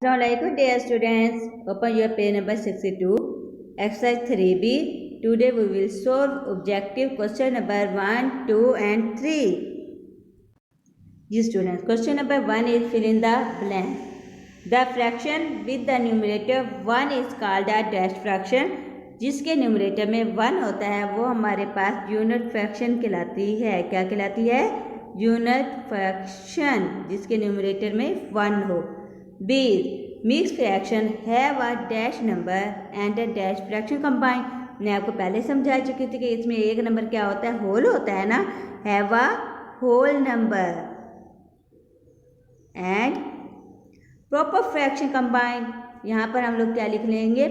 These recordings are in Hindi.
Assalamualaikum dear students. Open your page number 62, exercise 3B. Today we will solve objective question number 1, 2 and 3. Yes students, question number 1 is fill in the blank. The fraction with the numerator 1 is called a dash fraction. जिसके न्यूमरेटर में 1 होता है वो हमारे पास यूनिट फ्रैक्शन कहलाती है। क्या कहलाती है? यूनिट फ्रैक्शन, जिसके न्यूमरेटर में 1 हो। B, mix fraction have a dash number and a dash fraction combine. मैं आपको पहले समझा चुकी थी कि इसमें एक नंबर क्या होता है? होल होता है ना, have a whole number and proper fraction combine. यहाँ पर हम लोग क्या लिख लेंगे?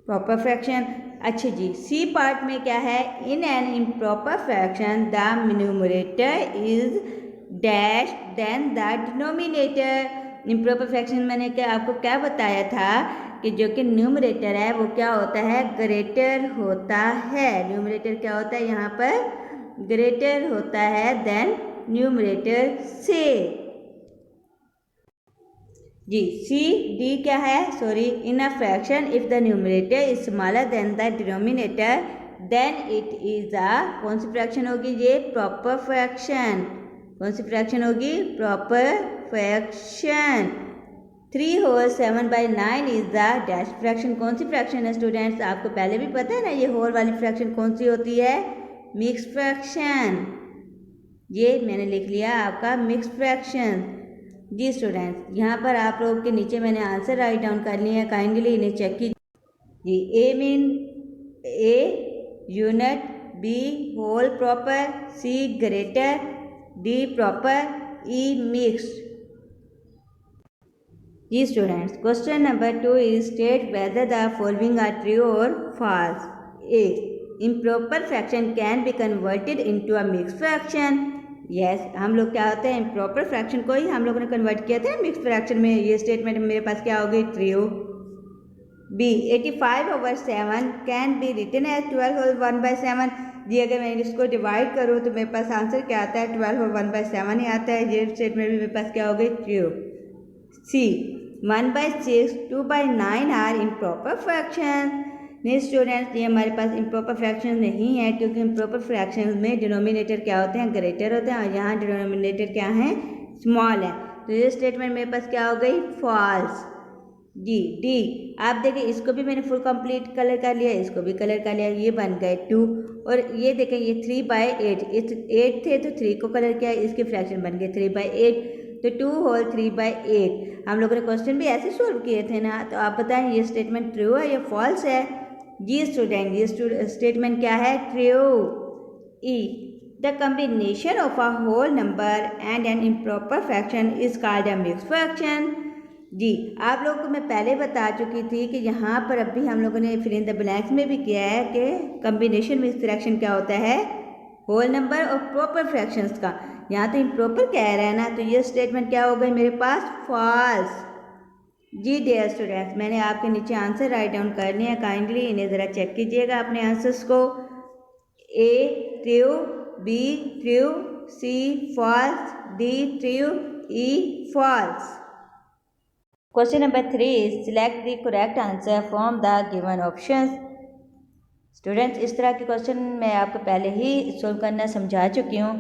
Proper fraction. अच्छा जी, सी पार्ट में क्या है? In an improper fraction the numerator is dash then the denominator. Improper fraction मैंने आपको क्या बताया था कि जो कि न्यूमरेटर है वो क्या होता है? ग्रेटर होता है। न्यूमरेटर क्या होता है? यहाँ पर ग्रेटर होता है देन न्यूमरेटर से। जी, सी डी क्या है? Sorry, in a fraction if the numerator is smaller than the denominator then it is a, कौन सी फ्रैक्शन होगी ये? Proper fraction. कौन सी फ्रैक्शन होगी? Proper fraction. 3 whole 7/9 is the dash fraction. कौन सी फ्रैक्शन है स्टूडेंट्स? आपको पहले भी पता है ना ये होल वाली फ्रैक्शन कौन सी होती है? Mix fraction. ये मैंने लिख लिया आपका मिक्स फ्रैक्शन। जी स्टूडेंट्स, यहाँ पर आप लोग के नीचे मैंने आंसर राइट डाउन कर लिए हैं, काइंडली इन्हें चेक कीजिए। जी, A mean a unit, B whole proper, C greater, D proper, E mixed. जी students, question number 2 is state whether the following are true और false. A, improper fraction can be converted into a mix fraction. Yes, हम लोग क्या होते हैं? इम्प्रॉपर फ्रैक्शन को ही हम लोगों ने कन्वर्ट किया था मिक्स फ्रैक्शन में। ये स्टेटमेंट मेरे पास क्या हो गई? True. B, 85/7 can be written as 12 whole 1/7। जी, अगर मैं इसको डिवाइड करूँ तो मेरे पास आंसर क्या आता है? 12 होल 1/7 ही आता है। ये स्टेटमेंट भी मेरे पास क्या हो गई? True. C, 1/6 2/9 are improper fraction. नहीं स्टूडेंट्स, ये हमारे पास इम्प्रॉपर फ्रैक्शन नहीं है, क्योंकि इम्प्रॉपर फ्रैक्शन में डिनोमिनेटर क्या होते हैं? ग्रेटर होते हैं, और यहाँ डिनोमिनेटर क्या है? स्मॉल है। तो ये स्टेटमेंट मेरे पास क्या हो गई? फॉल्स। जी, डी, आप देखिए इसको भी मैंने फुल कंप्लीट कलर कर लिया, इसको भी कलर कर लिया, ये बन गए 2। और ये देखें ये 3/8, इस 8 थे तो 3 को कलर किया, इसके फ्रैक्शन बन गए 3/8, तो 2 होल 3/8। हम लोगों ने क्वेश्चन भी ऐसे सॉल्व किए थे ना, तो आप बताएं ये स्टेटमेंट ट्रू है या फॉल्स है? जी स्टूडेंट, ये स्टेटमेंट क्या है? True. E, the combination of a whole number and an improper fraction is called a mix fraction. जी, आप लोगों को मैं पहले बता चुकी थी कि यहाँ पर अभी हम लोगों ने फिल इन द ब्लैंक्स में भी किया है कि कॉम्बिनेशन मिक्स फ्रैक्शन क्या होता है? होल नंबर और प्रॉपर फ्रैक्शंस का। यहाँ तो इम्प्रॉपर कह रहा है ना, तो ये स्टेटमेंट क्या हो गई मेरे पास? फॉल्स। जी डियर स्टूडेंट्स, मैंने आपके नीचे आंसर राइट डाउन कर लिया, काइंडली इन्हें ज़रा चेक कीजिएगा अपने आंसर्स को। A true, B true, C false, D true, E false. Question number 3 is select the correct answer from the given options. Students, इस तरह के क्वेश्चन मैं आपको पहले ही सोल्व करना समझा चुकी हूँ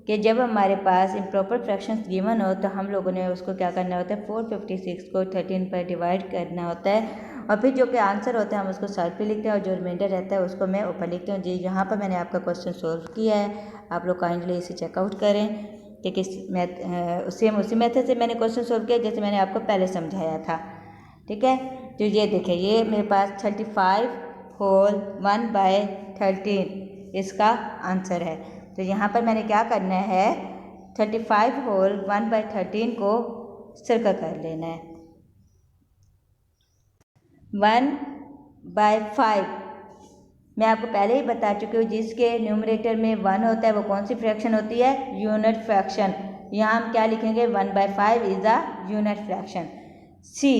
कि जब हमारे पास इम्प्रॉपर फ्रैक्शंस गिवन हो तो हम लोगों ने उसको क्या करना होता है? 456 को 13 पर डिवाइड करना होता है, और फिर जो कि आंसर होता है हम उसको साइड पे लिखते हैं, और जो रिमाइंडर रहता है उसको मैं ऊपर लिखती हूँ। जी, यहाँ पर मैंने आपका क्वेश्चन सोल्व किया है, आप लोग काइंडली इसे चेकआउट करें कि किस सेम उसी मेथड से मैंने क्वेश्चन सोल्व किया जैसे मैंने आपको पहले समझाया था। ठीक है, तो ये देखिए ये मेरे पास 35 होल 1/13 इसका आंसर है। तो यहाँ पर मैंने क्या करना है? 35 होल 1/13 को सर्कल कर लेना है। 1/5 मैं आपको पहले ही बता चुकी हूँ, जिसके न्यूमरेटर में 1 होता है वो कौन सी फ्रैक्शन होती है? Unit fraction. यहाँ हम क्या लिखेंगे? 1/5 is a unit fraction. C,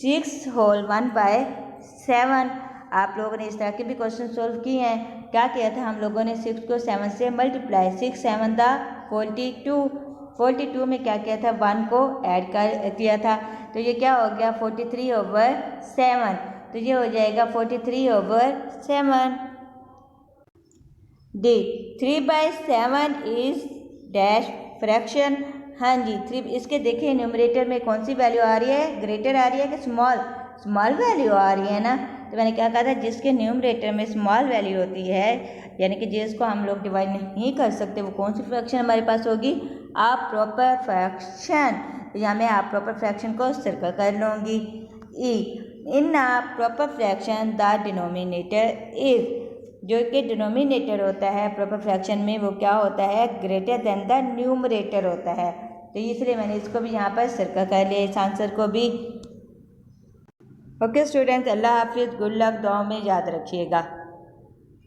6 whole 1/7। आप लोगों ने इस तरह के भी क्वेश्चन सोल्व किए हैं। क्या किया था हम लोगों ने, 6 को 7 से मल्टीप्लाई, 6 7 दा 42, 42 में क्या किया था, 1 को ऐड कर दिया था, तो ये क्या हो गया 43/7, तो ये हो जाएगा 43/7। D 3/7 is dash fraction. हाँ जी, 3, इसके देखिए न्यूमरेटर में कौन सी वैल्यू आ रही है, ग्रेटर आ रही है कि स्मॉल वैल्यू आ रही है ना। तो मैंने क्या कहा था, जिसके न्यूमरेटर में स्मॉल वैल्यू होती है, यानी कि जिसको हम लोग डिवाइड नहीं कर सकते, वो कौन सी फ्रैक्शन हमारे पास होगी, आप प्रॉपर फ्रैक्शन। तो यहाँ मैं आप प्रॉपर फ्रैक्शन को सर्कल कर लूँगी। E in a proper fraction the denominator is, जो कि डिनोमिनेटर होता है प्रॉपर फ्रैक्शन में, वो क्या होता है, ग्रेटर देन द न्यूमरेटर होता है। तो इसलिए मैंने इसको भी यहाँ पर सर्कल कर लिया, इस आंसर को भी। ओके स्टूडेंट्स, अल्लाह हाफिज़, गुड लक, दुआओं में याद रखिएगा।